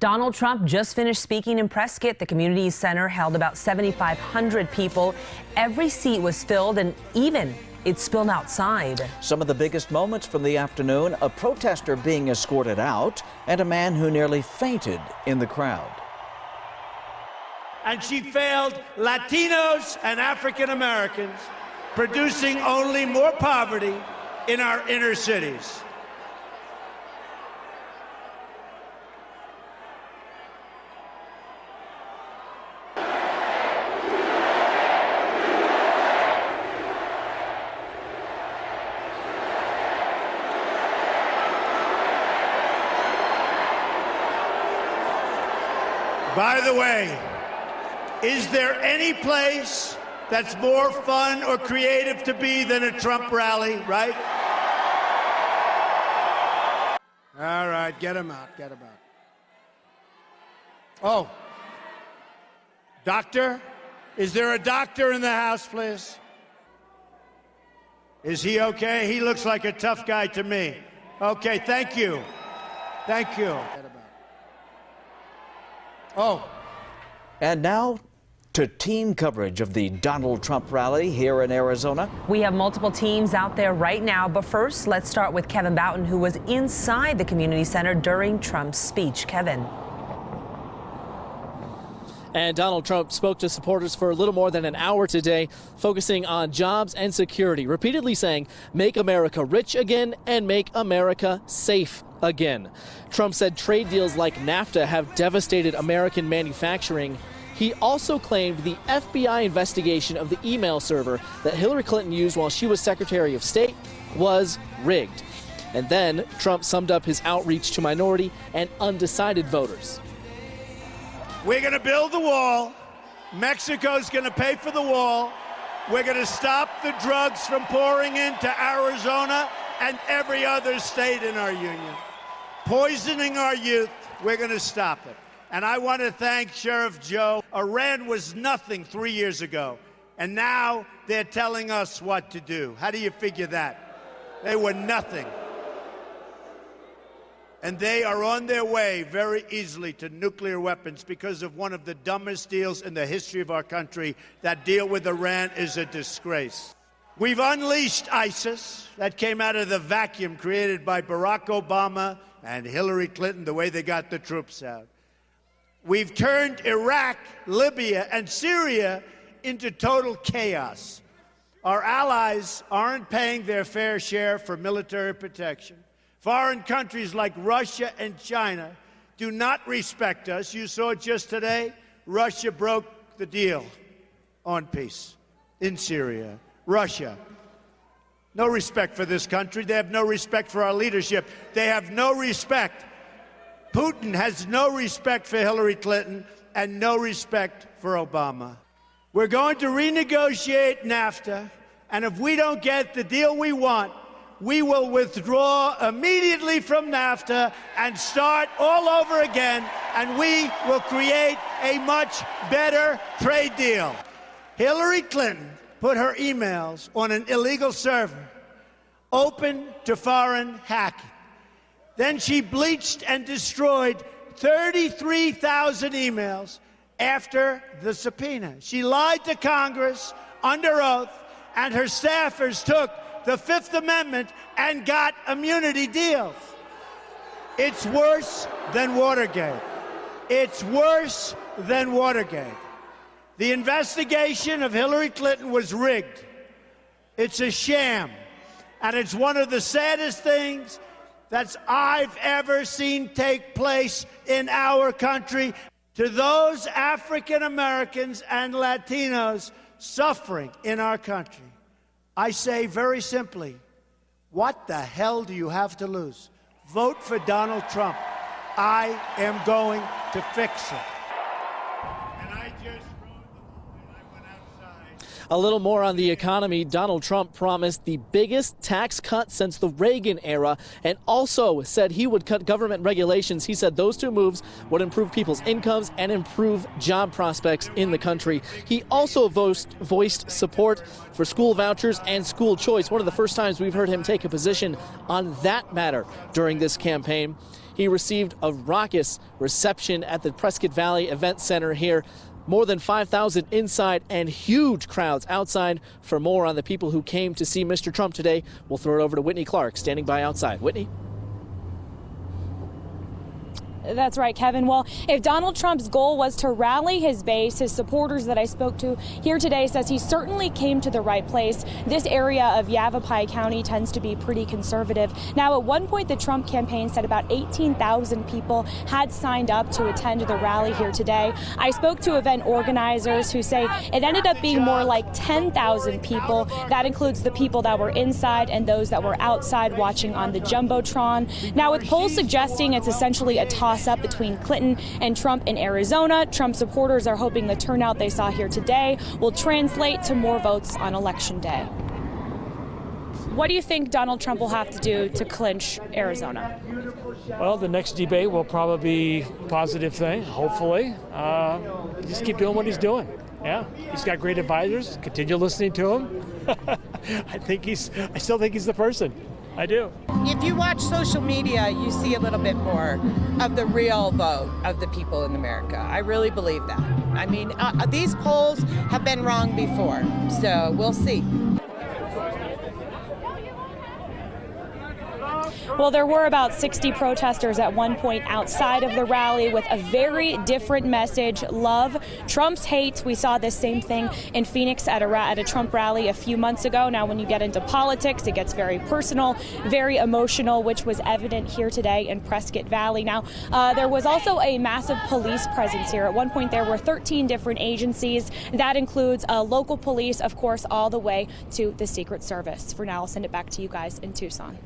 Donald Trump just finished speaking in Prescott. The community center held about 7,500 people. Every seat was filled, and even it spilled outside. Some of the biggest moments from the afternoon, a protester being escorted out and a man who nearly fainted in the crowd. And she failed Latinos and African Americans, producing only more poverty in our inner cities. By the way, is there any place that's more fun or creative to be than a Trump rally, right? All right, get him out, get him out. Oh, doctor? Is there a doctor in the house, please? Is he okay? He looks like a tough guy to me. Okay, thank you. Thank you. Oh. And now to team coverage of the Donald Trump rally here in Arizona. We have multiple teams out there right now, but first let's start with Kevin Boughton, who was inside the community center during Trump's speech. Kevin. And Donald Trump spoke to supporters for a little more than an hour today, focusing on jobs and security, repeatedly saying, "Make America rich again and make America safe again." Trump said trade deals like NAFTA have devastated American manufacturing. He also claimed the FBI investigation of the email server that Hillary Clinton used while she was Secretary of State was rigged. And then Trump summed up his outreach to minority and undecided voters. We're going to build the wall. Mexico's going to pay for the wall. We're going to stop the drugs from pouring into Arizona and every other state in our union. Poisoning our youth, we're going to stop it. And I want to thank Sheriff Joe. Iran was nothing 3 years ago, and now they're telling us what to do. How do you figure that? They were nothing. And they are on their way very easily to nuclear weapons because of one of the dumbest deals in the history of our country. That deal with Iran is a disgrace. We've unleashed ISIS. That came out of the vacuum created by Barack Obama and Hillary Clinton, the way they got the troops out. We've turned Iraq, Libya, and Syria into total chaos. Our allies aren't paying their fair share for military protection. Foreign countries like Russia and China do not respect us. You saw it just today. Russia broke the deal on peace in Syria. Russia. No respect for this country. They have no respect for our leadership. They have no respect. Putin has no respect for Hillary Clinton and no respect for Obama. We're going to renegotiate NAFTA, and if we don't get the deal we want, we will withdraw immediately from NAFTA and start all over again, and we will create a much better trade deal. Hillary Clinton put her emails on an illegal server, open to foreign hacking. Then she bleached and destroyed 33,000 emails after the subpoena. She lied to Congress under oath, and her staffers took the Fifth Amendment and got immunity deals. It's worse than Watergate. It's worse than Watergate. The investigation of Hillary Clinton was rigged. It's a sham, and it's one of the saddest things that I've ever seen take place in our country. To those African Americans and Latinos suffering in our country, I say very simply, what the hell do you have to lose? Vote for Donald Trump. I am going to fix it. And I just wrote and I went outside. A little more on the economy. Donald Trump promised the biggest tax cut since the Reagan era and also said he would cut government regulations. He said those two moves would improve people's incomes and improve job prospects in the country. He also voiced support for school vouchers and school choice, one of the first times we've heard him take a position on that matter during this campaign. he received a raucous reception at the Prescott Valley Event Center here. More than 5,000 inside and huge crowds outside. For more on the people who came to see Mr. Trump today, we'll throw it over to Whitney Clark, standing by outside. Whitney? That's right, Kevin. Well, if Donald Trump's goal was to rally his base, his supporters that I spoke to here today says he certainly came to the right place. This area of Yavapai County tends to be pretty conservative. Now, at one point, the Trump campaign said about 18,000 people had signed up to attend the rally here today. I spoke to event organizers who say it ended up being more like 10,000 people. That includes the people that were inside and those that were outside watching on the Jumbotron. Now, with polls suggesting it's essentially a toss-up between Clinton and Trump in Arizona, Trump supporters are hoping the turnout they saw here today will translate to more votes on Election Day. What do you think Donald Trump will have to do to clinch Arizona? Well, the next debate will probably be a positive thing, hopefully. Just keep doing what he's doing. Yeah, he's got great advisors. Continue listening to him. I still think he's the person. I do. If you watch social media, you see a little bit more of the real vote of the people in America. I really believe that. I mean, these polls have been wrong before, so we'll see. Well, there were about 60 protesters at one point outside of the rally with a very different message: love Trump's hate. We saw this same thing in Phoenix at a Trump rally a few months ago. Now, when you get into politics, it gets very personal, very emotional, which was evident here today in Prescott Valley. Now, there was also a massive police presence here. At one point, there were 13 different agencies. That includes local police, of course, all the way to the Secret Service. For now, I'll send it back to you guys in Tucson.